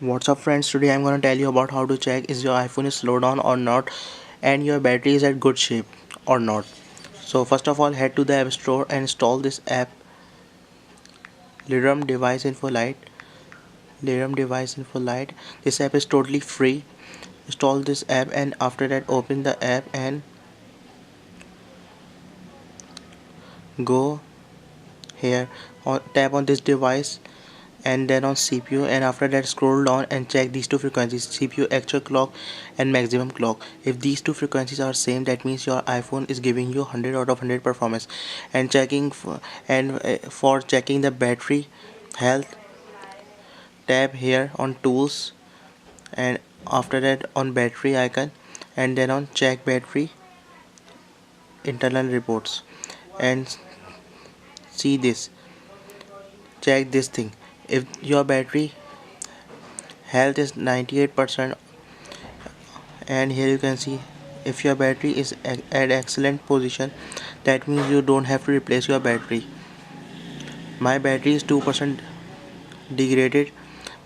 What's up friends, today I'm gonna tell you about how to check is your iPhone is slowed down or not and your battery is at good shape or not. So first of all, head to the App Store and install this app, Lirum Device Info Lite. Lirum Device Info Lite. This app is totally free. Install this app and after that open the app and go here tap on this device and then on CPU, and after that scroll down and check these two frequencies, CPU actual clock and maximum clock. If these two frequencies are same, that means your iPhone is giving you 100 out of 100 performance. And for checking the battery health, tab here on tools and after that on battery icon and then on check battery internal reports and see this, check this thing. If your battery health is 98% and here you can see if your battery is at excellent position, that means you don't have to replace your battery. My battery is 2% degraded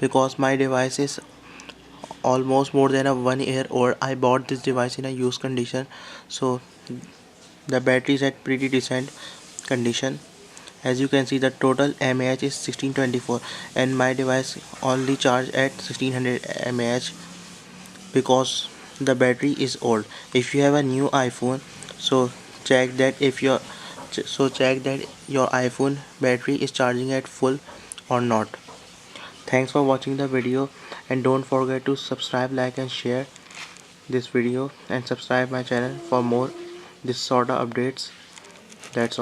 because my device is almost more than a 1 year old. I bought this device in a used condition, so the battery is at pretty decent condition. As you can see, the total mAh is 1624 and my device only charged at 1600 mAh because the battery is old. If you have a new iPhone, so check that your iPhone battery is charging at full or not. Thanks for watching the video and don't forget to subscribe, like and share this video and subscribe my channel for more this sort of updates. That's all.